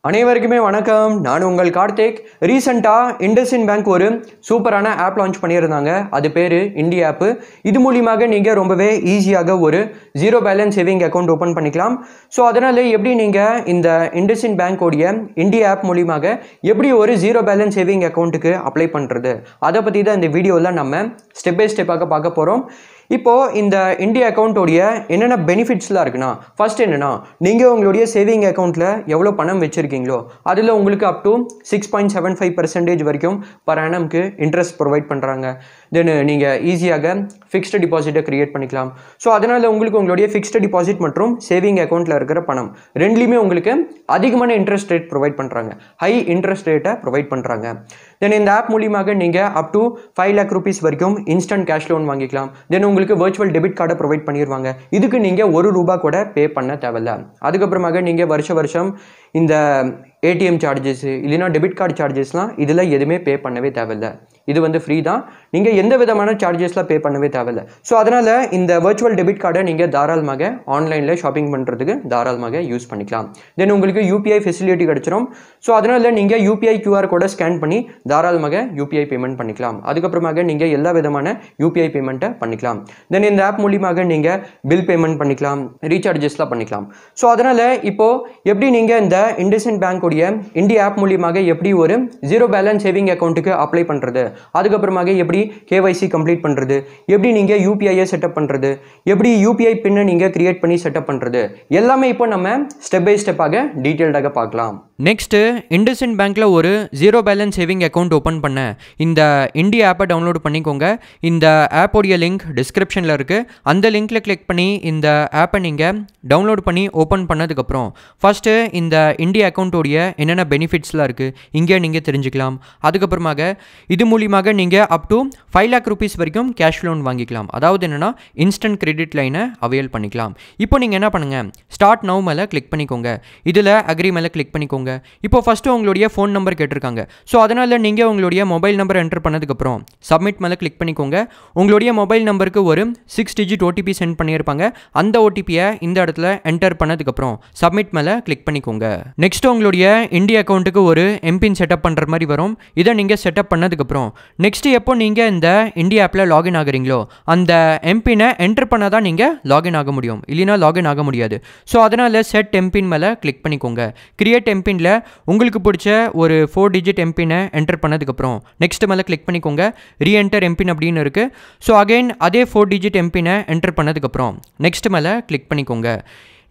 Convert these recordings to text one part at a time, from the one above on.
அனைவருக்குமே வணக்கம். நான் உங்கள் கார்த்திக். ரீசெண்டாக இண்டஸ்இண்ட் பேங்க் ஒரு சூப்பரான ஆப் லான்ச் பண்ணியிருந்தாங்க. அது பேர் இண்டியா ஆப்பு. இது மூலியமாக நீங்கள் ரொம்பவே ஈஸியாக ஒரு zero balance saving account open பண்ணிக்கலாம். ஸோ அதனால் எப்படி நீங்கள் இந்த இண்டஸ்இண்ட் பேங்க்கோடைய இண்டியா ஆப் மூலியமாக எப்படி ஒரு ஜீரோ பேலன்ஸ் சேவிங் அக்கௌண்ட்டுக்கு அப்ளை பண்ணுறது, அதை பற்றி தான் இந்த வீடியோவில் நம்ம ஸ்டெப் பை ஸ்டெப்பாக பார்க்க போகிறோம். இப்போது இந்த இண்டியா அக்கௌண்ட்டோடைய என்னென்ன பெனிஃபிட்ஸ்லாம் இருக்குன்னா, ஃபர்ஸ்ட் என்னென்னா, நீங்கள் உங்களுடைய சேவிங் அக்கௌண்ட்டில் எவ்வளோ பணம் வச்சுருக்கீங்களோ அதில் உங்களுக்கு அப் டு 6.75% வரைக்கும் பர் ஆனம்க்கு இன்ட்ரெஸ்ட் ப்ரொவைட் பண்ணுறாங்க. தென் நீங்கள் ஈஸியாக ஃபிக்ஸ்டு டிபாசிட்டை க்ரியேட் பண்ணிக்கலாம். ஸோ அதனால் உங்களுக்கு உங்களுடைய ஃபிக்ஸ்டு டிபாசிட் மற்றும் சேவிங் அக்கௌண்ட்டில் இருக்கிற பணம் ரெண்டுலேயுமே உங்களுக்கு அதிகமான இன்ட்ரெஸ்ட் ரேட் ப்ரொவைட் பண்ணுறாங்க, ஹை இன்ட்ரெஸ்ட் ரேட்டை ப்ரொவைட் பண்ணுறாங்க. தென் இந்த ஆப் மூலியமாக நீங்கள் அப் டு 5 lakh rupees வரைக்கும் இன்ஸ்டன்ட் கேஷ் லோன் வாங்கிக்கலாம். தென் உங்களுக்கு வர்ச்சுவல் டெபிட் கார்டை ப்ரொவைட் பண்ணிடுவாங்க. இதுக்கு நீங்கள் ₹1 கூட பே பண்ண தேவையில்ல. அதுக்கப்புறமாக நீங்கள் வருஷம் இந்த ஏடிஎம் சார்ஜஸ் இல்லைனா டெபிட் கார்டு சார்ஜஸ்லாம் இதில் எதுவுமே பே பண்ணவே தேவையில்லை. இது வந்து ஃப்ரீ தான். நீங்கள் எந்த விதமான சார்ஜஸ்லாம் பே பண்ணவே தேவையில்லை. ஸோ அதனால் இந்த வர்ச்சுவல் டெபிட் கார்டை நீங்கள் தாராளமாக ஆன்லைனில் ஷாப்பிங் பண்ணுறதுக்கு தாராளமாக யூஸ் பண்ணிக்கலாம். தென் உங்களுக்கு யூபிஐ ஃபெசிலிட்டி கிடச்சிரும். ஸோ அதனால் நீங்கள் யூபிஐ QR கோடை ஸ்கேன் பண்ணி தாராளமாக யூபிஐ பேமெண்ட் பண்ணிக்கலாம். அதுக்கப்புறமாக நீங்கள் எல்லா விதமான யூபிஐ பேமெண்ட்டை பண்ணிக்கலாம். தென் இந்த ஆப் மூலியமாக நீங்கள் பில் பேமெண்ட் பண்ணிக்கலாம், ரீசார்ஜஸ்லாம் பண்ணிக்கலாம். ஸோ அதனால் இப்போது எப்படி நீங்கள் இந்த இண்டஸ்இண்ட் பேங்க் இண்டியா ஆப் மூலியமாக எப்படி ஒரு ஜீரோ பேலன்ஸ் சேவிங் அக்கௌண்ட்டுக்கு அப்ளை பண்ணுறது, அதுக்கப்புறமாக எப்படி KYC கம்ப்ளீட் பண்ணுறது, எப்படி நீங்கள் யூபிஐயை செட்டப் பண்ணுறது, எப்படி யூபிஐ பின்னை நீங்கள் கிரியேட் பண்ணி செட்டப் பண்ணுறது, எல்லாமே இப்போ நம்ம ஸ்டெப் பை ஸ்டெப்பாக டீட்டெயில்டாக பார்க்கலாம். நெக்ஸ்ட்டு இண்டஸ்இண்ட் பேங்க்கில் ஒரு zero balance saving account open பண்ண இந்த இண்டியா ஆப்பை டவுன்லோட் பண்ணிக்கோங்க. இந்த ஆப்போடைய லிங்க் டிஸ்கிரிப்ஷனில் இருக்குது. அந்த லிங்க்கில் கிளிக் பண்ணி இந்த ஆப்பை நீங்கள் டவுன்லோட் பண்ணி ஓப்பன் பண்ணதுக்கப்புறம் ஃபஸ்ட்டு இந்த இண்டியா அக்கௌண்ட்டோடைய என்னென்ன பெனிஃபிட்ஸ்லாம் இருக்குது இங்கே நீங்கள் தெரிஞ்சுக்கலாம். அதுக்கப்புறமாக இது மூலியமாக நீங்கள் அப் டு 5 lakh rupees வரைக்கும் கேஷ் லோன் வாங்கிக்கலாம். அதாவது என்னென்னா இன்ஸ்டன்ட் கிரெடிட் லைனை அவைல் பண்ணிக்கலாம். இப்போ நீங்கள் என்ன பண்ணுங்கள், ஸ்டார்ட் நவ் மேலே கிளிக் பண்ணிக்கோங்க. இதில் அக்ரி மேலே கிளிக் பண்ணிக்கோங்க. இப்போ ஃபஸ்ட்டு உங்களுடைய ஃபோன் நம்பர் கேட்டிருக்காங்க. ஸோ அதனால் நீங்கள் உங்களுடைய மொபைல் நம்பர் என்டர் பண்ணதுக்கப்புறம் சப்மிட் மேலே கிளிக் பண்ணிக்கோங்க. உங்களுடைய மொபைல் நம்பருக்கு ஒரு 6 digit OTP சென்ட் பண்ணியிருப்பாங்க. அந்த OTPயை இந்த இடத்துல என்டர் பண்ணதுக்கப்புறம் சப்மிட் மேலே கிளிக் பண்ணிக்கோங்க. நெக்ஸ்ட் உங்களுடைய இண்டியா அக்கௌண்ட்டுக்கு ஒரு எம்பின் செட்டப் பண்ணுற மாதிரி வரும். இதை நீங்கள் செட்டப் பண்ணதுக்கப்புறம் நெக்ஸ்ட்டு எப்போ நீங்கள் இந்த இண்டியா ஆப்பில் லாகின் ஆகுறீங்களோ அந்த எம்பினை என்டர் பண்ணால் தான் நீங்கள் லாகின் ஆக முடியும், இல்லைனா லாகின் ஆக முடியாது. ஸோ அதனால் செட் எம்பின் மேலே கிளிக் பண்ணிக்கோங்க. கிரியேட் எம்பினில் உங்களுக்கு பிடிச்ச ஒரு 4 digit எம்பினை என்டர் பண்ணதுக்கப்புறம் நெக்ஸ்ட் மேலே கிளிக் பண்ணிக்கோங்க. ரீஎன்டர் எம்பின் அப்படின்னு இருக்குது. ஸோ அகைன் அதே 4 digit எம்பினை என்டர் பண்ணதுக்கப்புறம் நெக்ஸ்ட் மேலே கிளிக் பண்ணிக்கோங்க.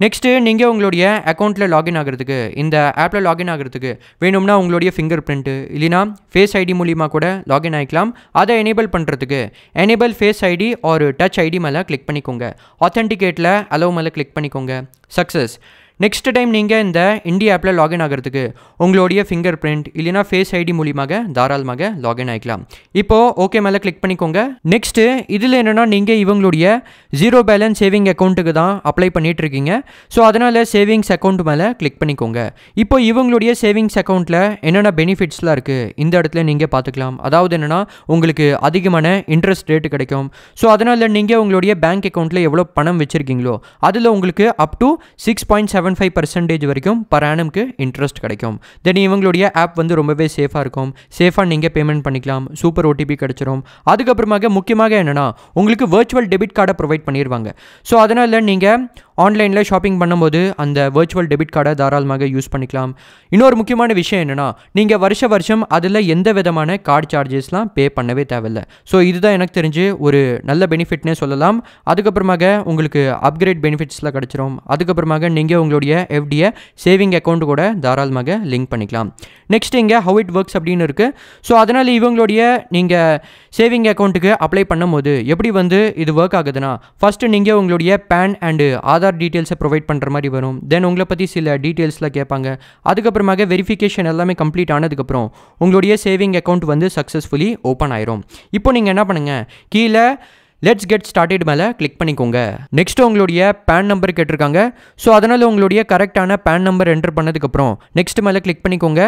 நெக்ஸ்ட்டு நீங்கள் உங்களுடைய அக்கௌண்ட்டில் லாகின் ஆகிறதுக்கு, இந்த ஆப்பில் லாகின் ஆகிறதுக்கு வேணும்னா உங்களுடைய ஃபிங்கர் பிரிண்ட்டு இல்லைனா ஃபேஸ் ஐடி மூலிமா கூட லாகின் ஆகிக்கலாம். அதை எனேபிள் பண்ணுறதுக்கு எனேபிள் ஃபேஸ் ஐடி ஒரு டச் ஐடி மேலே கிளிக் பண்ணிக்கோங்க. ஆத்தென்டிகேட்டில் அலோவ் மேலே கிளிக் பண்ணிக்கோங்க. சக்ஸஸ். நெக்ஸ்ட் டைம் நீங்கள் இந்த இண்டியா ஆப்பில் லாகின் ஆகிறதுக்கு உங்களுடைய ஃபிங்கர் பிரிண்ட் இல்லைனா ஃபேஸ் ஐடி மூலியமாக தாராளமாக லாகின் ஆகிக்கலாம். இப்போது ஓகே மேலே கிளிக் பண்ணிக்கோங்க. நெக்ஸ்ட்டு இதில் என்னென்னா நீங்கள் இவங்களுடைய ஜீரோ பேலன்ஸ் சேவிங் அக்கௌண்ட்டுக்கு தான் அப்ளை பண்ணிகிட்ருக்கீங்க. ஸோ அதனால் சேவிங்ஸ் அக்கௌண்ட் மேலே கிளிக் பண்ணிக்கோங்க. இப்போ இவங்களுடைய சேவிங்ஸ் அக்கௌண்ட்டில் என்னென்ன பெனிஃபிட்ஸ்லாம் இருக்குது இந்த இடத்துல நீங்கள் பார்த்துக்கலாம். அதாவது என்னென்னா உங்களுக்கு அதிகமான இன்ட்ரெஸ்ட் ரேட்டு கிடைக்கும். ஸோ அதனால் நீங்கள் உங்களுடைய பேங்க் அக்கௌண்ட்டில் எவ்வளோ பணம் வச்சுருக்கீங்களோ அதில் உங்களுக்கு அப் டு 6.75% வரைக்கும் பர் ஆனம்க்கு இன்ட்ரெஸ்ட் கிடைக்கும். தென் இவங்களுடைய ஆப் வந்து ரொம்பவே சேஃபாக இருக்கும். சேஃபாக நீங்கள் பேமெண்ட் பண்ணிக்கலாம். சூப்பர் OTP கிடச்சிரும். அதுக்கப்புறமாக முக்கியமாக என்னென்னா உங்களுக்கு வர்ச்சுவல் டெபிட் கார்டை ப்ரொவைட் பண்ணிடுவாங்க. ஸோ அதனால் நீங்கள் ஆன்லைனில் ஷாப்பிங் பண்ணும்போது அந்த வர்ச்சுவல் டெபிட் கார்டை தாராளமாக யூஸ் பண்ணிக்கலாம். இன்னொரு முக்கியமான விஷயம் என்னென்னா நீங்கள் வருஷம் அதில் எந்த விதமான கார்டு சார்ஜஸ்லாம் பே பண்ணவே தேவையில்லை. ஸோ இதுதான் எனக்கு தெரிஞ்சு ஒரு நல்ல பெனிஃபிட்னே சொல்லலாம். அதுக்கப்புறமாக உங்களுக்கு அப்கிரேட் பெனிஃபிட்ஸ்லாம் கிடச்சிரும். அதுக்கப்புறமாக நீங்கள் உங்களுடைய FDயை சேவிங் அக்கௌண்ட் கூட தாராளமாக லிங்க் பண்ணிக்கலாம். நெக்ஸ்ட் இங்கே ஹவு இட் ஒர்க்ஸ் அப்படின்னு இருக்குது. ஸோ அதனால் இவங்களுடைய நீங்கள் சேவிங் அக்கௌண்ட்டுக்கு அப்ளை பண்ணும்போது எப்படி வந்து இது ஒர்க் ஆகுதுன்னா, ஃபஸ்ட்டு நீங்கள் உங்களுடைய பேன் அண்டு ஆதார் டீட்டெயில்ஸை ப்ரொவைட் பண்ணுற மாதிரி வரும். தென் உங்களை பற்றி சில டீட்டெயில்ஸ்லாம் கேட்பாங்க. அதுக்கப்புறமாக வெரிஃபிகேஷன் எல்லாமே கம்ப்ளீட் ஆனதுக்கப்புறம் உங்களுடைய சேவிங் அக்கௌண்ட் வந்து சக்ஸஸ்ஃபுல்லி ஓப்பன் ஆயிரும். இப்போ நீங்கள் என்ன பண்ணுங்கள், கீழே லெட்ஸ் கெட் ஸ்டார்டட் மேலே கிளிக் பண்ணிக்கோங்க. நெக்ஸ்ட் உங்களுடைய பேன் நம்பர் கேட்டிருக்காங்க. ஸோ அதனால் உங்களுடைய கரெக்டான பேன் நம்பர் என்டர் பண்ணதுக்கப்புறம் நெக்ஸ்ட் மேலே கிளிக் பண்ணிக்கோங்க.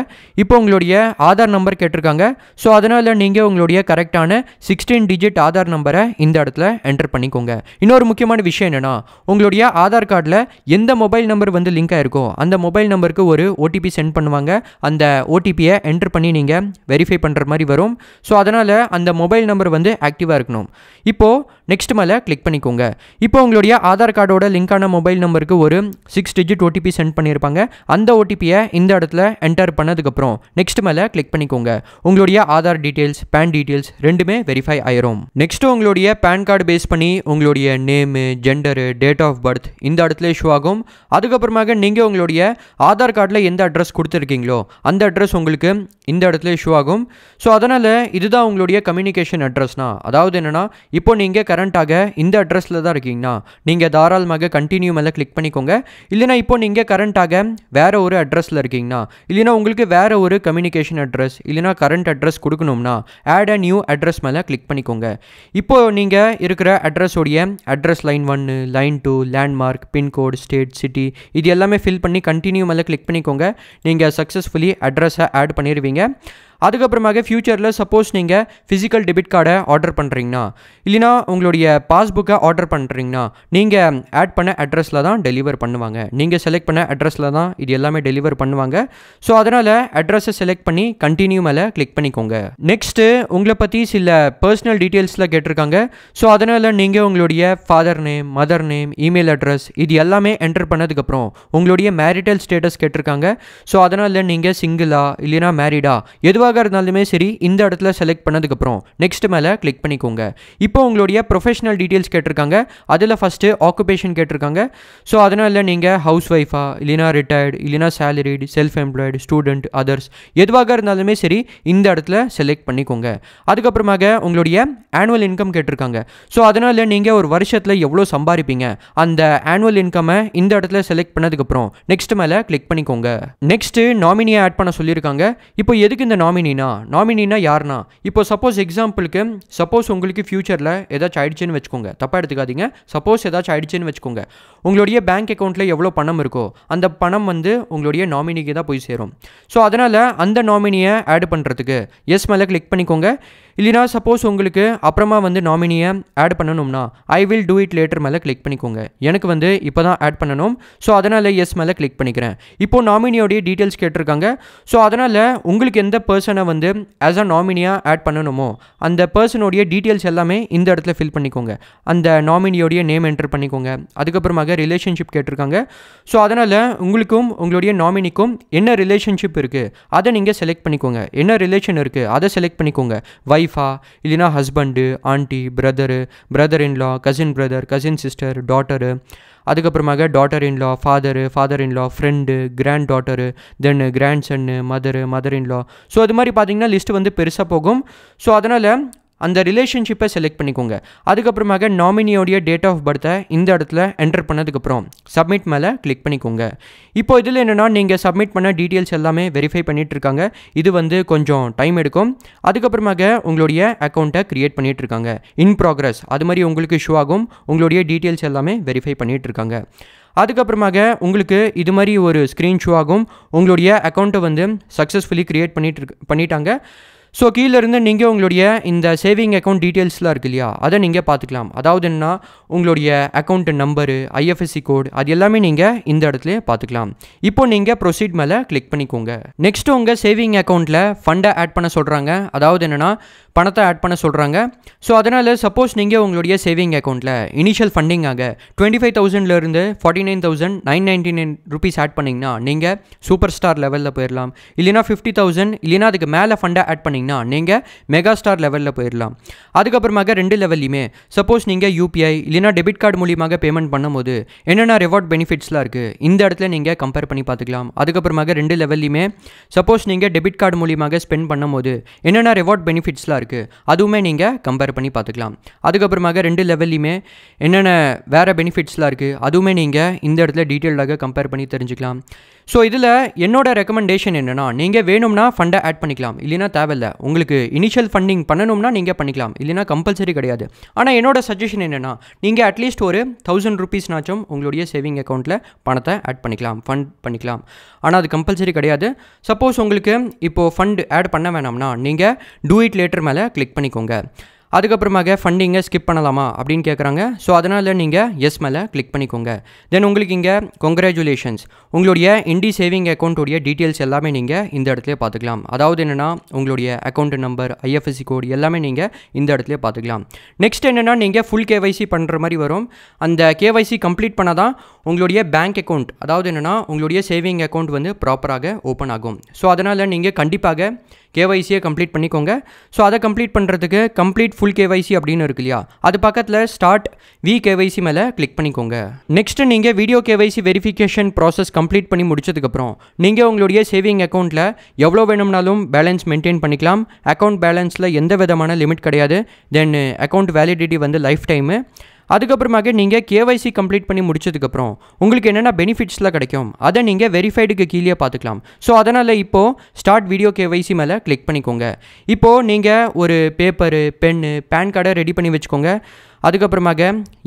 இப்போ உங்களுடைய ஆதார் நம்பர் கேட்டிருக்காங்க. ஸோ அதனால் நீங்கள் உங்களுடைய கரெக்டான 16 டிஜிட் ஆதார் நம்பரை இந்த இடத்துல என்டர் பண்ணிக்கோங்க. இன்னொரு முக்கியமான விஷயம் என்னென்னா, உங்களுடைய ஆதார் கார்டில் எந்த மொபைல் நம்பர் வந்து லிங்க் ஆயிருக்கோ அந்த மொபைல் நம்பருக்கு ஒரு ஓடிபி சென்ட் பண்ணுவாங்க. அந்த ஓடிபியை என்டர் பண்ணி நீங்கள் வெரிஃபை பண்ணுற மாதிரி வரும். ஸோ அதனால் அந்த மொபைல் நம்பர் வந்து ஆக்டிவாக இருக்கணும். இப்போது நெக்ஸ்ட் மேலே கிளிக் பண்ணிக்கோங்க. இப்போ உங்களுடைய ஆதார் கார்டோட லிங்கான மொபைல் நம்பருக்கு ஒரு 6 டிஜிட் ஓடிபி சென்ட் பண்ணியிருப்பாங்க. அந்த ஓடிபியை இந்த இடத்துல என்டர் பண்ணதுக்கப்புறம் நெக்ஸ்ட் மேலே கிளிக் பண்ணிக்கோங்க. உங்களுடைய ஆதார் டீட்டெயில்ஸ், பேன் டீட்டெயில்ஸ் ரெண்டுமே வெரிஃபை ஆயிரும். நெக்ஸ்ட்டு உங்களுடைய பேன் கார்டு பேஸ் பண்ணி உங்களுடைய name, gender, date of birth இந்த இடத்துல இஷ்யூ ஆகும். அதுக்கப்புறமாக நீங்கள் உங்களுடைய ஆதார் கார்டில் எந்த அட்ரஸ் கொடுத்துருக்கீங்களோ அந்த அட்ரஸ் உங்களுக்கு இந்த இடத்துல இஷ்யூ ஆகும். ஸோ அதனால் இதுதான் உங்களுடைய கம்யூனிகேஷன் அட்ரஸ்னா, அதாவது என்னென்னா, இப்போ நீங்கள் கரண்ட்டாக இந்த அட்ரஸில் தான் இருக்கீங்கன்னா நீங்கள் தாராளமாக கண்டினியூ மேலே கிளிக் பண்ணிக்கோங்க. இல்லைனா இப்போ நீங்கள் கரண்ட்டாக வேறு ஒரு அட்ரஸில் இருக்கீங்கன்னா, இல்லைனா உங்களுக்கு வேறு ஒரு கம்யூனிகேஷன் அட்ரஸ் இல்லைனா கரண்ட் அட்ரஸ் கொடுக்கணும்னா ஆட் அ நியூ அட்ரஸ் மேலே கிளிக் பண்ணிக்கோங்க. இப்போது நீங்கள் இருக்கிற அட்ரஸோடைய address line 1, line 2, landmark, pincode, state, city இது எல்லாமே ஃபில் பண்ணி கண்டினியூ மேலே கிளிக் பண்ணிக்கோங்க. நீங்கள் சக்ஸஸ்ஃபுல்லி அட்ரஸை ஆட் பண்ணிடுவீங்க. அதுக்கப்புறமாக ஃப்யூச்சரில் சப்போஸ் நீங்கள் ஃபிசிக்கல் டெபிட் கார்டை ஆர்டர் பண்ணுறீங்கன்னா இல்லைனா உங்களுடைய பாஸ்புக்கை ஆர்டர் பண்ணுறீங்கன்னா நீங்கள் ஆட் பண்ண அட்ரஸில் தான் டெலிவர் பண்ணுவாங்க. நீங்கள் செலக்ட் பண்ண அட்ரஸில் தான் இது எல்லாமே டெலிவர் பண்ணுவாங்க. ஸோ அதனால் அட்ரஸை செலக்ட் பண்ணி கண்டினியூ மேலே கிளிக் பண்ணிக்கோங்க. நெக்ஸ்ட்டு உங்களை பற்றி சில பர்சனல் டீட்டெயில்ஸில் கேட்டிருக்காங்க. ஸோ அதனால் நீங்கள் உங்களுடைய father name, mother name, email address இது எல்லாமே என்டர் பண்ணதுக்கப்புறம் உங்களுடைய மேரிட்டல் ஸ்டேட்டஸ் கேட்டிருக்காங்க. ஸோ அதனால் நீங்கள் சிங்கிளா இல்லைனா மேரிடா எதுவாக இருந்தாலுமே சரி இந்த இடத்துல செலக்ட் பண்ணதுக்கப்புறம் நெக்ஸ்ட் மேலே கிளிக் பண்ணிக்கோங்க. இப்போ உங்களுடைய ப்ரொஃபஷனல் டீட்டெயில்ஸ் கேட்டிருக்காங்க. அதில் ஃபஸ்ட்டு ஆக்குபேஷன் கேட்டிருக்காங்க. ஸோ அதனால் நீங்கள் ஹவுஸ் ஒய்ஃபா இல்லைனா ரிட்டையர்டு இல்லைனா salaried, self employed, student, others எதுவாக இருந்தாலுமே சரி இந்த இடத்துல செலக்ட் பண்ணிக்கோங்க. அதுக்கப்புறமாக உங்களுடைய ஆனுவல் இன்கம் கேட்டிருக்காங்க. ஸோ அதனால் நீங்கள் ஒரு வருஷத்தில் எவ்வளோ சம்பாதிப்பீங்க அந்த ஆனுவல் இன்கம்மை இந்த இடத்துல செலக்ட் பண்ணதுக்கப்புறம் நெக்ஸ்ட் மேலே கிளிக் பண்ணிக்கோங்க. நெக்ஸ்ட்டு நாமினியை ஆட் பண்ண சொல்லியிருக்காங்க. இப்போ எதுக்கு இந்த நாமினினா யாருனா, இப்போ சப்போஸ் எக்ஸாம்பிளுக்கு சப்போஸ் உங்களுக்கு ஃபியூச்சரில் ஏதாச்சும் ஆயிடுச்சுன்னு வச்சுக்கோங்க, தப்பாக எடுத்துக்காதீங்க. சப்போஸ் ஏதாச்சும் ஆயிடுச்சுன்னு வச்சுக்கோங்க, உங்களுடைய பேங்க் அக்கௌண்ட்டில் எவ்வளோ பணம் இருக்கோ அந்த பணம் வந்து உங்களுடைய நாமினிக்கு தான் போய் சேரும். ஸோ அதனால் அந்த நாமினியை ஆட் பண்ணுறதுக்கு எஸ் மேலே கிளிக் பண்ணிக்கோங்க. இல்லைனா சப்போஸ் உங்களுக்கு அப்புறமா வந்து நாமினியை ஆட் பண்ணணும்னா I will do it later மேலே கிளிக் பண்ணிக்கோங்க. எனக்கு வந்து இப்போ தான் ஆட் பண்ணணும். ஸோ அதனால் எஸ் மேலே கிளிக் பண்ணிக்கிறேன். இப்போது நாமினியோடைய டீட்டெயில்ஸ் கேட்டிருக்காங்க. ஸோ அதனால் உங்களுக்கு எந்த பர்சனை வந்து ஆஸ் அ நாமினியாக ஆட் பண்ணணுமோ அந்த பர்சனுடைய டீட்டெயில்ஸ் எல்லாமே இந்த இடத்துல ஃபில் பண்ணிக்கோங்க. அந்த நாமினியோடைய நேம் என்டர் பண்ணிக்கோங்க. அதுக்கப்புறமாக ரிலேஷன்ஷிப் கேட்டிருக்காங்க. ஸோ அதனால் உங்களுக்கும் உங்களுடைய நாமினிக்கும் என்ன ரிலேஷன்ஷிப் இருக்குது அதை நீங்கள் செலக்ட் பண்ணிக்கோங்க. என்ன ரிலேஷன் இருக்குது அதை செலக்ட் பண்ணிக்கோங்க. வைஃபா இல்லைனா husband, aunty, brother in law, cousin brother, cousin sister, daughter, அதுக்கப்புறமாக daughter in law, father in law, friend, grand daughter, then grand son, mother in law. So அது மாதிரி பார்த்தீங்கன்னா லிஸ்ட்டு வந்து பெருசாக போகும். ஸோ அதனால் அந்த ரிலேஷன்ஷிப்பை செலக்ட் பண்ணிக்கோங்க. அதுக்கப்புறமாக நாமினியோடைய டேட் ஆஃப் பர்த்தை இந்த இடத்துல என்டர் பண்ணதுக்கப்புறம் சப்மிட் மேலே கிளிக் பண்ணிக்கோங்க. இப்போ இதில் என்னென்னா, நீங்கள் சப்மிட் பண்ண டீட்டெயில்ஸ் எல்லாமே வெரிஃபை பண்ணிகிட்ருக்காங்க. இது வந்து கொஞ்சம் டைம் எடுக்கும். அதுக்கப்புறமாக உங்களுடைய அக்கௌண்ட்டை க்ரியேட் பண்ணிகிட்ருக்காங்க. இன் ப்ராக்ரஸ் அது மாதிரி உங்களுக்கு இஷ்யூ ஆகும். உங்களுடைய டீட்டெயில்ஸ் எல்லாமே வெரிஃபை பண்ணிகிட்ருக்காங்க. அதுக்கப்புறமாக உங்களுக்கு இது மாதிரி ஒரு ஸ்க்ரீன் ஷோ ஆகும். உங்களுடைய அக்கௌண்ட்டை வந்து சக்ஸஸ்ஃபுல்லி க்ரியேட் பண்ணிட்டாங்க. ஸோ கீழேருந்து நீங்கள் உங்களுடைய இந்த சேவிங் அக்கௌண்ட் டீட்டெயில்ஸ்லாம் இருக்குது இல்லையா, அதை நீங்கள் பார்த்துக்கலாம். அதாவது என்ன, உங்களுடைய அக்கௌண்ட் நம்பரு, ஐஎஃப்எஸ்சி கோட் அது எல்லாமே நீங்கள் இந்த இடத்துல பார்த்துக்கலாம். இப்போ நீங்கள் ப்ரொசீட் மேலே கிளிக் பண்ணிக்கோங்க. நெக்ஸ்ட்டு உங்கள் சேவிங் அக்கௌண்ட்டில் ஃபண்டை ஆட் பண்ண சொல்கிறாங்க. அதாவது என்னென்னா பணத்தை ஆட் பண்ண சொல்கிறாங்க. ஸோ அதனால் சப்போஸ் நீங்கள் உங்களுடைய சேவிங் அக்கௌண்ட்டில் இனிஷியல் ஃபண்டிங்காக 25,000லேருந்து 49,999 ருபீஸ் ஆட் பண்ணிங்கன்னா நீங்கள் சூப்பர் ஸ்டார் லெவலில் போயிடலாம். இல்லைனா 50,000 இல்லைனா அதுக்கு மேலே ஃபண்டை ஆட் பண்ணிங்கன்னா நீங்கள் மெகா ஸ்டார் லெவலில் போயிடலாம். அதுக்கப்புறமாக 2 லெவல்லையுமே சப்போஸ் நீங்கள் யூபிஐ இல்லைனா டெபிட் கார்டு மூலியமாக பேமெண்ட் பண்ணும்போது என்னென்ன ரிவார்ட் பெனிஃபிட்ஸ்லாம் இருக்குது இந்த இடத்துல நீங்கள் கம்பேர் பண்ணி பார்த்துக்கலாம். அதுக்கப்புறமாக 2 லெவல்லையுமே சப்போஸ் நீங்கள் டெபிட் கார்டு மூலியமாக ஸ்பெண்ட் பண்ணும்போது என்னென்ன ரிவார்ட் பெனிஃபிட்ஸ்லாம் இருக்குது அதுவுமே நீங்கள் கம்பேர் பண்ணி பார்த்துக்கலாம். அதுக்கப்புறமாக 2 லெவல்லையுமே என்னென்ன வேறு பெனிஃபிட்ஸ்லாம் இருக்குது அதுவுமே நீங்கள் இந்த இடத்துல டீட்டெயில்டாக கம்பேர் பண்ணி தெரிஞ்சுக்கலாம். ஸோ இதில் என்னோட ரெக்கமெண்டேஷன் என்னென்னா, நீங்கள் வேணும்னா ஃபண்டை ஆட் பண்ணிக்கலாம், இல்லைனா தேவையில்லை. உங்களுக்கு இனிஷியல் ஃபண்டிங் பண்ணணும்னா நீங்கள் பண்ணிக்கலாம், இல்லைனா கம்பல்சரி கிடையாது. ஆனால் என்னோட சஜஷன் என்னென்னா, நீங்கள் அட்லீஸ்ட் ஒரு 1000 ரூபீஸ்னாச்சும் உங்களுடைய சேவிங் அக்கௌண்ட்டில் பணத்தை ஆட் பண்ணிக்கலாம், ஃபண்ட் பண்ணிக்கலாம். ஆனால் அது கம்பல்சரி கிடையாது. சப்போஸ் உங்களுக்கு இப்போது ஃபண்ட் ஆட் பண்ண வேணாம்னா நீங்கள் டூ இட் லேட்டர் மேலே கிளிக் பண்ணிக்கோங்க. அதுக்கப்புறமாக ஃபண்டிங்கை ஸ்கிப் பண்ணலாமா அப்படின்னு கேட்குறாங்க. ஸோ அதனால் நீங்கள் எஸ் மேலே கிளிக் பண்ணிக்கோங்க. தென் உங்களுக்கு இங்கே கங்க்ராச்சுலேஷன்ஸ், உங்களுடைய இண்டி சேவிங் அக்கௌண்ட்டுடைய டீட்டெயில்ஸ் எல்லாமே நீங்கள் இந்த இடத்துல பார்த்துக்கலாம். அதாவது என்னென்னா, உங்களுடைய அக்கௌண்ட் நம்பர், ஐஎஃப்எஸ்சி கோடு எல்லாமே நீங்கள் இந்த இடத்துல பார்த்துக்கலாம். நெக்ஸ்ட் என்னென்னா, நீங்கள் ஃபுல் கேவைசி பண்ணுற மாதிரி வரும். அந்த கேவைசி கம்ப்ளீட் பண்ணால் தான் உங்களுடைய பேங்க் அக்கௌண்ட், அதாவது என்னென்னா உங்களுடைய சேவிங் அக்கௌண்ட் வந்து ப்ராப்பராக ஓப்பன் ஆகும். ஸோ அதனால் நீங்கள் கண்டிப்பாக கேவைசியை கம்ப்ளீட் பண்ணிக்கோங்க. ஸோ அதை கம்ப்ளீட் பண்ணுறதுக்கு கம்ப்ளீட் ஃபுல் கேவைசி அப்படின்னு இருக்கு இல்லையா, அது பக்கத்தில் ஸ்டார்ட் வி கேவைசி மேலே கிளிக் பண்ணிக்கோங்க. நெக்ஸ்ட்டு நீங்கள் video KYC verification process complete பண்ணி முடிச்சதுக்கப்புறம் நீங்கள் உங்களுடைய சேவிங் அக்கௌண்ட்டில் எவ்வளோ வேணும்னாலும் பேலன்ஸ் மெயின்டைன் பண்ணிக்கலாம். அக்கௌண்ட் பேலன்ஸில் எந்த விதமான லிமிட் கிடையாது. தென் அக்கௌண்ட் வேலிடிட்டி வந்து லைஃப் டைமு. அதுக்கப்புறமாக நீங்கள் கேவைசி கம்ப்ளீட் பண்ணி முடிச்சதுக்கப்புறம் உங்களுக்கு என்னென்ன பெனிஃபிட்ஸ்லாம் கிடைக்கும் அதை நீங்கள் வெரிஃபைடுக்கு கீழே பார்த்துக்கலாம். ஸோ அதனால் இப்போது ஸ்டார்ட் வீடியோ கேவைசி மேலே கிளிக் பண்ணிக்கோங்க. இப்போது நீங்கள் ஒரு பேப்பரு, பென்னு, பேன் கார்டை ரெடி பண்ணி வச்சுக்கோங்க. அதுக்கப்புறமாக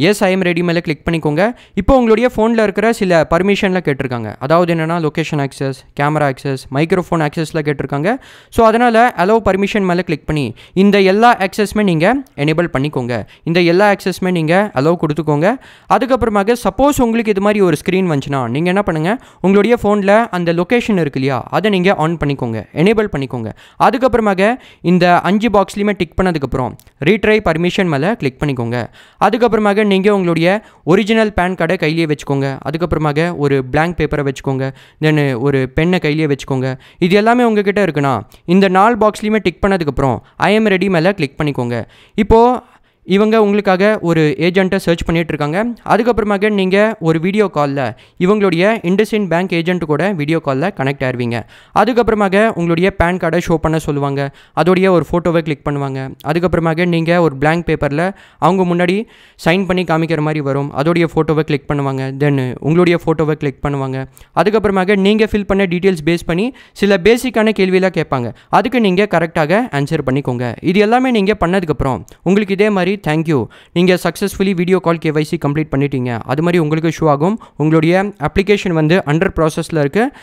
எஸ் ஐஎம் ரெடி மேலே கிளிக் பண்ணிக்கோங்க. இப்போ உங்களுடைய ஃபோனில் இருக்கிற சில பர்மிஷனில் கேட்டிருக்காங்க. அதாவது என்னென்னா location access, camera access, microphone ஆக்சஸில் கேட்டிருக்காங்க. ஸோ அதனால் அலோவ் பர்மிஷன் மேலே கிளிக் பண்ணி இந்த எல்லா ஆக்சஸுமே நீங்கள் எனேபிள் பண்ணிக்கோங்க. இந்த எல்லா ஆக்சஸுமே நீங்கள் அலோவ் கொடுத்துக்கோங்க. அதுக்கப்புறமாக சப்போஸ் உங்களுக்கு இது மாதிரி ஒரு ஸ்க்ரீன் வந்துச்சுன்னா நீங்கள் என்ன பண்ணுங்கள், உங்களுடைய ஃபோனில் அந்த லொக்கேஷன் இருக்கு இல்லையா, அதை நீங்கள் ஆன் பண்ணிக்கோங்க, எனேபிள் பண்ணிக்கோங்க. அதுக்கப்புறமாக இந்த 5 பாக்ஸ்லையுமே டிக் பண்ணதுக்கப்புறம் ரீட்ரை பர்மிஷன் மேலே கிளிக் பண்ணிக்கோங்க. அதுக்கப்புறமாக நீங்கள் உங்களுடைய ஒரிஜினல் பேன் கார்டை கையிலேயே வச்சுக்கோங்க. அதுக்கப்புறமாக ஒரு blank பேப்பரை வச்சுக்கோங்க. தென் ஒரு பெண்ணை கையிலேயே வச்சுக்கோங்க. இது எல்லாமே உங்ககிட்ட இருக்குன்னா இந்த 4 பாக்ஸ்லையுமே டிக் பண்ணதுக்கப்புறம் ஐ எம் ரெடி மேலே கிளிக் பண்ணிக்கோங்க. இப்போது இவங்க உங்களுக்காக ஒரு ஏஜென்ட்டை சர்ச் பண்ணிகிட்டு இருக்காங்க. அதுக்கப்புறமாக நீங்கள் ஒரு வீடியோ காலில் இவங்களுடைய இண்டஸ்இண்ட் பேங்க் ஏஜென்ட் கூட வீடியோ காலில் கனெக்ட் ஆயிருவீங்க. அதுக்கப்புறமாக உங்களுடைய பேன் கார்டை ஷோ பண்ண சொல்லுவாங்க. அதோடைய ஒரு ஃபோட்டோவை கிளிக் பண்ணுவாங்க. அதுக்கப்புறமாக நீங்கள் ஒரு blank பேப்பரில் அவங்க முன்னாடி சைன் பண்ணி காமிக்கிற மாதிரி வரும். அதோடைய ஃபோட்டோவை கிளிக் பண்ணுவாங்க. தென் உங்களுடைய ஃபோட்டோவை கிளிக் பண்ணுவாங்க. அதுக்கப்புறமாக நீங்கள் ஃபில் பண்ண டீட்டெயில்ஸ் பேஸ் பண்ணி சில பேசிக்கான கேள்வியெல்லாம் கேட்பாங்க. அதுக்கு நீங்கள் கரெக்டாக ஆன்சர் பண்ணிக்கோங்க. இது எல்லாமே நீங்கள் பண்ணதுக்கப்புறம் உங்களுக்கு இதே மாதிரி தேங்க்யூ, நீங்கள் successfully video call KYC complete பண்ணிட்டீங்க, அது மாதிரி உங்களுக்கு ஷோ ஆகும். உங்களுடைய அப்ளிகேஷன் வந்து அண்டர் ப்ராசஸில் இருக்குது.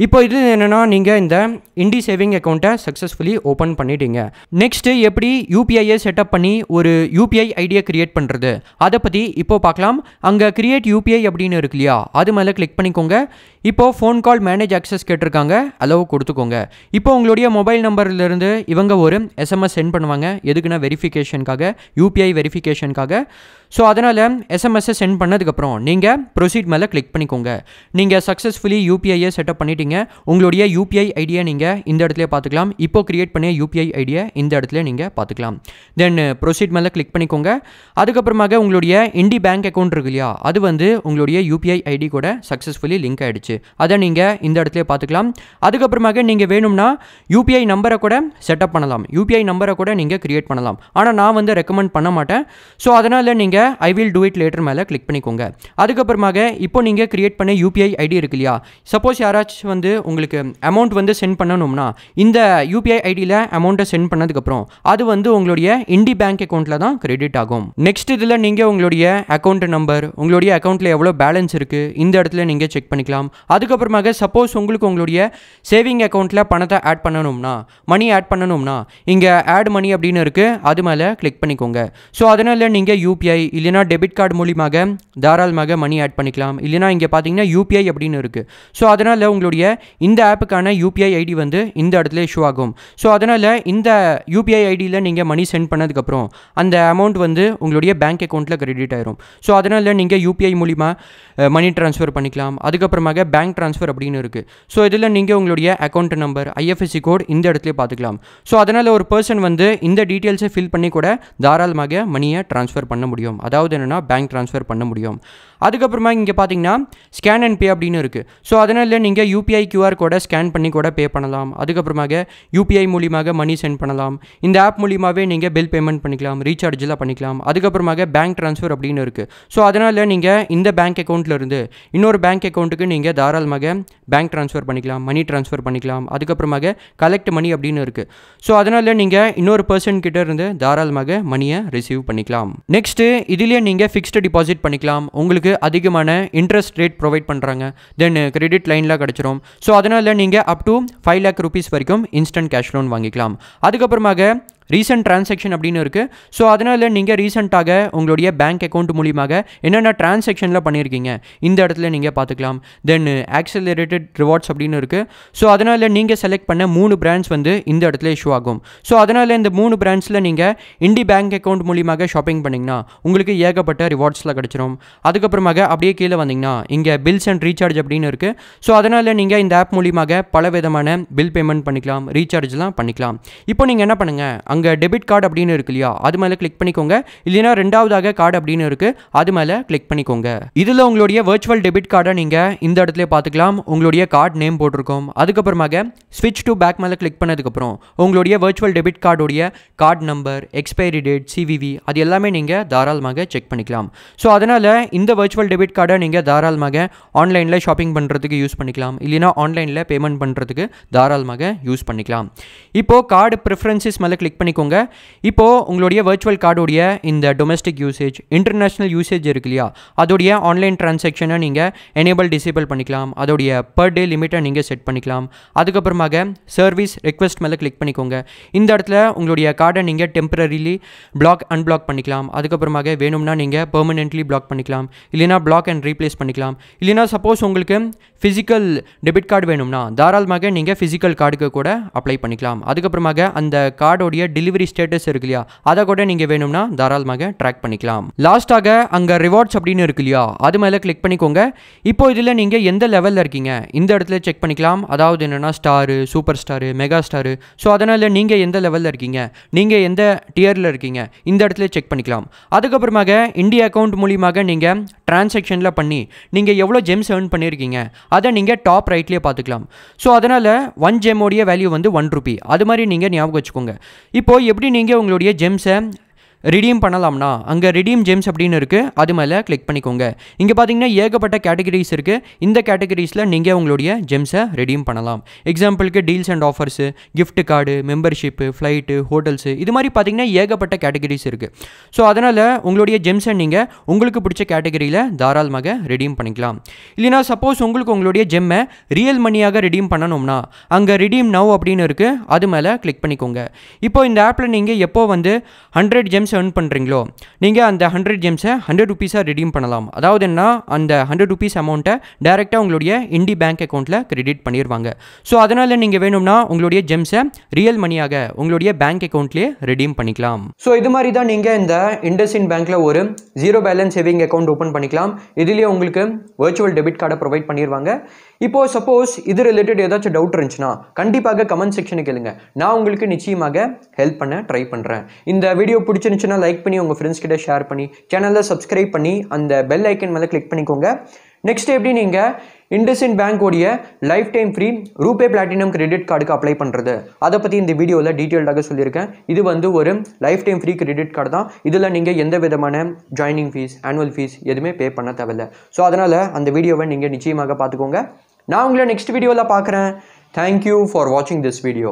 இப்போ இது என்னென்னா, நீங்கள் இந்த இண்டி சேவிங் அக்கௌண்ட்டை சக்ஸஸ்ஃபுல்லி ஓப்பன் பண்ணிட்டீங்க. நெக்ஸ்ட்டு எப்படி யூபிஐயை செட்டப் பண்ணி ஒரு யூபிஐ ஐடியை க்ரியேட் பண்ணுறது அதை பற்றி இப்போது பார்க்கலாம். அங்கே க்ரியேட் யூபிஐ அப்படின்னு இருக்கு இல்லையா, அது மேலே கிளிக் பண்ணிக்கோங்க. இப்போது ஃபோன் கால் மேனேஜ் ஆக்சஸ் கேட்டிருக்காங்க, அலோவ் கொடுத்துக்கோங்க. இப்போ உங்களுடைய மொபைல் நம்பர்லேருந்து இவங்க ஒரு எஸ்எம்எஸ் சென்ட் பண்ணுவாங்க. எதுக்குன்னா வெரிஃபிகேஷனுக்காக, யூபிஐ வெரிஃபிகேஷனுக்காக. ஸோ அதனால் எஸ்எம்எஸ்ஸை சென்ட் பண்ணதுக்கப்புறம் நீங்கள் ப்ரொசீட் மேலே கிளிக் பண்ணிக்கோங்க. நீங்கள் சக்ஸஸ்ஃபுல்லி யூபிஐயை செட்டப் பண்ணிட்டீங்க. உங்களுடைய யூபிஐ ஐடியை நீங்கள் இந்த இடத்துல பார்த்துக்கலாம். இப்போ கிரியேட் பண்ணிய யூபிஐ ஐடியை இந்த இடத்துல நீங்கள் பார்த்துக்கலாம். தென் ப்ரொசீட் மேலே கிளிக் பண்ணிக்கோங்க. அதுக்கப்புறமாக உங்களுடைய இண்டி பேங்க் அக்கௌண்ட் இருக்கு இல்லையா, அது வந்து உங்களுடைய யூபிஐ ஐடி கூட சக்ஸஸ்ஃபுல்லி லிங்க் ஆகிடுச்சு. அதை நீங்கள் இந்த இடத்துல பார்த்துக்கலாம். அதுக்கப்புறமாக நீங்கள் வேணும்னா யூபிஐ நம்பரை கூட செட்டப் பண்ணலாம். யூபிஐ நம்பரை கூட நீங்கள் கிரியேட் பண்ணலாம். ஆனால் நான் வந்து ரெக்கமெண்ட் பண்ண மாட்டேன். ஸோ அதனால் நீங்கள் I will do it later மேலே கிளிக் பண்ணிக்கோங்க. அதுக்கப்புறமாக இப்போ நீங்கள் கிரியேட் பண்ண யூபிஐ ஐடி இருக்கு இல்லையா, சப்போஸ் யாராச்சும் வந்து உங்களுக்கு அமௌண்ட் வந்து சென்ட் பண்ணணும்னா இந்த யூபிஐ ஐடியில் அமௌண்ட்டை சென்ட் பண்ணதுக்கப்புறம் அது வந்து உங்களுடைய இண்டி பேங்க் அக்கௌண்ட்டில் தான் கிரெடிட் ஆகும். நெக்ஸ்ட் இதில் நீங்கள் உங்களுடைய அக்கௌண்ட் நம்பர், உங்களுடைய அக்கௌண்ட்டில் எவ்வளோ பேலன்ஸ் இருக்குது இந்த இடத்துல நீங்கள் செக் பண்ணிக்கலாம். அதுக்கப்புறமாக சப்போஸ் உங்களுக்கு உங்களுடைய சேவிங் அக்கௌண்ட்டில் பணத்தை ஆட் பண்ணணும்னா, மணி ஆட் பண்ணணும்னா இங்கே ஆட் மணி அப்படின்னு இருக்குது, அது மேலே கிளிக் பண்ணிக்கோங்க. ஸோ அதனால் நீங்கள் யூபிஐ இல்லைனா டெபிட் கார்டு மூலியமாக தாராளமாக மணி ஆட் பண்ணிக்கலாம். இல்லைனா இங்கே பார்த்தீங்கன்னா யூபிஐ அப்படின்னு இருக்குது. ஸோ அதனால் உங்களுடைய இந்த ஆப்புக்கான யூபிஐ ஐடி வந்து இந்த இடத்துல இஷ்யூ ஆகும். ஸோ அதனால் இந்த யூபிஐ ஐடியில் நீங்கள் மணி சென்ட் பண்ணதுக்கப்புறம் அந்த அமௌண்ட் வந்து உங்களுடைய பேங்க் அக்கௌண்ட்டில் கிரெடிட் ஆயிரும். ஸோ அதனால் நீங்கள் யூபிஐ மூலிமா மணி ட்ரான்ஸ்ஃபர் பண்ணிக்கலாம். அதுக்கப்புறமாக பேங்க் ட்ரான்ஸ்ஃபர் அப்படின்னு இருக்குது. ஸோ இதில் நீங்கள் உங்களுடைய அக்கௌண்ட் நம்பர், ஐஎஃப்எஸ்சி கோட் இந்த இடத்துல பார்த்துக்கலாம். ஸோ அதனால் ஒரு பர்சன் வந்து இந்த டீட்டெயில்ஸை ஃபில் பண்ணி கூட தாராளமாக மணியை ட்ரான்ஸ்ஃபர் பண்ண முடியும். அதாவது என்னென்னா பேங்க் ட்ரான்ஸ்ஃபர் பண்ண முடியும். அதுக்கப்புறமா இங்கே பார்த்தீங்கன்னா ஸ்கேன் அண்ட் பே அப்படின்னு இருக்குது. ஸோ அதனால் நீங்கள் யூபிஐ QR கோடை ஸ்கேன் பண்ணி கூட பே பண்ணலாம். அதுக்கப்புறமாக யூபிஐ மூலியமாக மணி சென்ட் பண்ணலாம். இந்த ஆப் மூலியமாகவே நீங்கள் பில் பேமெண்ட் பண்ணிக்கலாம், ரீசார்ஜெலாம் பண்ணிக்கலாம். அதுக்கப்புறமாக பேங்க் ட்ரான்ஸ்ஃபர் அப்படின்னு இருக்குது. ஸோ அதனால் நீங்கள் இந்த பேங்க் அக்கௌண்ட்லேருந்து இன்னொரு பேங்க் அக்கௌண்ட்டுக்கு நீங்கள் நீங்கள் தாராளமாக பேங்க் ட்ரான்ஸ்ஃபர் பண்ணிக்கலாம், மணி ட்ரான்ஸ்ஃபர் பண்ணிக்கலாம், அதுக்கப்புறமாக கலெக்ட் மணி அப்படின்னு இருக்குது. ஸோ அதனால் நீங்கள் இன்னொரு பர்சன் கிட்ட இருந்து தாராளமாக மணியை ரிசீவ் பண்ணிக்கலாம். நெக்ஸ்ட்டு இதுலேயே நீங்கள் ஃபிக்ஸ்டு டிபாசிட் பண்ணிக்கலாம். உங்களுக்கு அதிகமான இன்ட்ரெஸ்ட் ரேட் ப்ரொவைட் பண்ணுறாங்க. தென் கிரெடிட் லைன்லாம் கிடச்சிரும். ஸோ அதனால் நீங்கள் அப் டு 5 lakh rupees வரைக்கும் இன்ஸ்டன்ட் கேஷ் லோன் வாங்கிக்கலாம். அதுக்கப்புறமாக ரீசன்ட் ட்ரான்சாக்ஷன் அப்படின்னு இருக்குது. ஸோ அதனால் நீங்கள் ரீசெண்டாக உங்களுடைய பேங்க் அக்கௌண்ட் மூலியமாக என்னென்ன ட்ரான்சாக்ஷனில் பண்ணியிருக்கீங்க இந்த இடத்துல நீங்கள் பார்த்துக்கலாம். தென் ஆக்சலரேட்டட் ரிவார்ட்ஸ் அப்படின்னு இருக்குது. ஸோ அதனால் நீங்கள் செலக்ட் பண்ண 3 பிராண்ட்ஸ் வந்து இந்த இடத்துல இஷ்யூ ஆகும். ஸோ அதனால் இந்த 3 பிராண்ட்ஸில் நீங்கள் இண்டி பேங்க் அக்கௌண்ட் மூலியமாக ஷாப்பிங் பண்ணிங்கன்னா உங்களுக்கு ஏகப்பட்ட ரிவார்ட்ஸ்லாம் கிடச்சிரும். அதுக்கப்புறமாக அப்படியே கீழே வந்தீங்கன்னா இங்கே பில்ஸ் அண்ட் ரீசார்ஜ் அப்படின்னு இருக்குது. ஸோ அதனால் நீங்கள் இந்த ஆப் மூலியமாக பல விதமான பில் பேமெண்ட் பண்ணிக்கலாம், ரீசார்ஜ்லாம் பண்ணிக்கலாம். இப்போ நீங்கள் என்ன பண்ணுங்கள், அங்கே டெபிட் கார்டு அப்படின்னு இருக்கு இல்லையா, அது மேலே கிளிக் பண்ணிக்கோங்க. இல்லைனா ரெண்டாவதாக கார்டு அப்படின்னு இருக்குது, அது மேலே கிளிக் பண்ணிக்கோங்க. இதில் உங்களுடைய வர்ச்சுவல் டெபிட் கார்டை நீங்கள் இந்த இடத்துல பார்த்துக்கலாம். உங்களுடைய கார்டு நேம் போட்டிருக்கோம். அதுக்கப்புறமாக ஸ்விட்ச் டு பேக் மேலே கிளிக் பண்ணதுக்கப்புறம் உங்களுடைய வர்ச்சுவல் டெபிட் கார்டுடைய card number, expiry date, CVV அது எல்லாமே நீங்கள் தாராளமாக செக் பண்ணிக்கலாம். ஸோ அதனால் இந்த வர்ச்சுவல் டெபிட் கார்டை நீங்கள் தாராளமாக ஆன்லைனில் ஷாப்பிங் பண்ணுறதுக்கு யூஸ் பண்ணிக்கலாம். இல்லைனா ஆன்லைனில் பேமெண்ட் பண்ணுறதுக்கு தாராளமாக யூஸ் பண்ணிக்கலாம். இப்போது கார்டு ப்ரிஃபரன்சஸ் மேலே கிளிக் பண்ணிக்கோங்க. இப்போது உங்களுடைய வர்ச்சுவல் கார்டுடைய இந்த டொமஸ்டிக் யூசேஜ், இன்டர்நேஷ்னல் யூசேஜ் இருக்கு இல்லையா, அதோடைய ஆன்லைன் ட்ரான்சாக்ஷனை நீங்கள் எனேபிள் டிசேபிள் பண்ணிக்கலாம். அதோடைய பர் டே லிமிட்டை நீங்கள் செட் பண்ணிக்கலாம். அதுக்கப்புறமாக சர்வீஸ் ரெக்வெஸ்ட் மேலே கிளிக் பண்ணிக்கோங்க. இந்த இடத்துல உங்களுடைய கார்டை நீங்கள் டெம்பரரிலி பிளாக் அன்பிளாக் பண்ணிக்கலாம். அதுக்கப்புறமாக வேணும்னா நீங்கள் பெர்மனென்ட்லி பிளாக் பண்ணிக்கலாம். இல்லைனா பிளாக் அண்ட் ரீப்ளேஸ் பண்ணிக்கலாம். இல்லைனா சப்போஸ் உங்களுக்கு ஃபிசிக்கல் டெபிட் கார்டு வேணும்னா தாராளமாக நீங்கள் ஃபிசிக்கல் கார்டுக்கு கூட அப்ளை பண்ணிக்கலாம். அதுக்கப்புறமாக அந்த கார்டோடைய டெலிவரி ஸ்டேட்டஸ் இருக்கு இல்லையா, அதை கூட நீங்கள் வேணும்னா தாராளமாக ட்ராக் பண்ணிக்கலாம். லாஸ்ட்டாக அங்கே ரிவார்ட்ஸ் அப்படின்னு இருக்கு இல்லையா, அது மேலே கிளிக் பண்ணிக்கோங்க. இப்போ இதில் நீங்கள் எந்த லெவலில் இருக்கீங்க இந்த இடத்துல செக் பண்ணிக்கலாம். அதாவது என்னென்னா star, super star, mega star. So அதனால் நீங்கள் எந்த லெவலில் இருக்கீங்க, நீங்கள் எந்த டியரில் இருக்கீங்க இந்த இடத்துல செக் பண்ணிக்கலாம். அதுக்கப்புறமாக இண்டியா அக்கௌண்ட் மூலியமாக நீங்கள் டிரான்சாக்ஷனில் பண்ணி நீங்கள் எவ்வளோ ஜெம்ஸ் ஏர்ன் பண்ணியிருக்கீங்க அதை நீங்கள் டாப் ரைட்லேயே பார்த்துக்கலாம். ஸோ அதனால் 1 ஜெம்மோடைய வேல்யூ வந்து 1 ரூபி. அது மாதிரி நீங்கள் ஞாபகம் வச்சுக்கோங்க. இப்போது எப்படி நீங்கள் உங்களுடைய ஜெம்ஸை ரிடீம் பண்ணலாம்னா அங்கே ரிடீம் ஜெம்ஸ் அப்படின்னு இருக்குது, அது மேலே கிளிக் பண்ணிக்கோங்க. இங்கே பார்த்தீங்கன்னா ஏகப்பட்ட கேட்டகரிஸ் இருக்குது. இந்த கேட்டகரிஸில் நீங்கள் உங்களுடைய ஜெம்ஸை ரிடீம் பண்ணலாம். எக்ஸாம்பிளுக்கு deals and offers, gift card, membership, flight, hotels, இது மாதிரி பார்த்தீங்கன்னா ஏகப்பட்ட கேட்டகரிஸ் இருக்குது. ஸோ அதனால் உங்களுடைய ஜெம்ஸை நீங்கள் உங்களுக்கு பிடிச்ச கேட்டகரியில் தாராளமாக ரிடீம் பண்ணிக்கலாம். இல்லைனா சப்போஸ் உங்களுக்கு உங்களுடைய ஜெம்மை ரியல் மணியாக ரிடீம் பண்ணணும்னா அங்கே ரிடீம் நவ் அப்படின்னு இருக்குது, அது மேலே கிளிக் பண்ணிக்கோங்க. இப்போ இந்த ஆப்பில் நீங்கள் எப்போ வந்து 100 ஜெம்ஸ் ஏர்ன் பண்ணுறீங்களோ நீங்கள் அந்த 100 ஜெம்ஸை 100 ரூபீஸாக ரிடீம் பண்ணலாம். அதாவது என்ன, அந்த 100 ரூபீஸ் அமௌண்ட்டை டேரெக்டாக உங்களுடைய இண்டி பேங்க் அக்கௌண்ட்டில் கிரெடிட் பண்ணிடுவாங்க. ஸோ அதனால் நீங்கள் வேணும்னா உங்களுடைய ஜெம்ஸை ரியல் மணியாக உங்களுடைய பேங்க் அக்கௌண்ட்லேயே ரிடீம் பண்ணிக்கலாம். ஸோ இது மாதிரி தான் நீங்கள் இந்த இண்டஸ்இண்ட் பேங்க்கில் ஒரு 0 பேலன்ஸ் சேவிங் அக்கௌண்ட் ஓப்பன் பண்ணிக்கலாம். இதுலேயே உங்களுக்கு வர்ச்சுவல் டெபிட் கார்டை ப்ரொவைட் பண்ணிடுவாங்க. இப்போது சப்போஸ் இது ரிலேட்டட் ஏதாச்சும் டவுட் இருந்துச்சுன்னா கண்டிப்பாக கமெண்ட் செக்ஷனுக்கு கேளுங்க. நான் உங்களுக்கு நிச்சயமாக ஹெல்ப் பண்ண ட்ரை பண்ணுறேன். இந்த வீடியோ பிடிச்சிருந்துச்சுன்னா லைக் பண்ணி உங்கள் ஃப்ரெண்ட்ஸ் கிட்ட ஷேர் பண்ணி சேனலில் சப்ஸ்கிரைப் பண்ணி அந்த பெல் ஐக்கன் மேலே கிளிக் பண்ணிக்கோங்க. நெக்ஸ்ட் எப்படி நீங்கள் இண்டஸ்இண்ட் பேங்கோடைய life time free RuPay platinum credit கார்டுக்கு அப்ளை பண்ணுறது அதை பற்றி இந்த வீடியோவில் டீட்டெயில்டாக சொல்லியிருக்கேன். இது வந்து ஒரு life time free credit card தான். இதில் நீங்கள் எந்த விதமான ஜாயினிங் ஃபீஸ், ஆனுவல் ஃபீஸ் எதுவுமே பே பண்ண தேவையில்லை. ஸோ அதனால் அந்த வீடியோவை நீங்கள் நிச்சயமாக பார்த்துக்கோங்க. நான் உங்களை நெக்ஸ்ட் வீடியோவில் பார்க்குறேன். தேங்க்யூ ஃபார் வாட்சிங் திஸ் வீடியோ.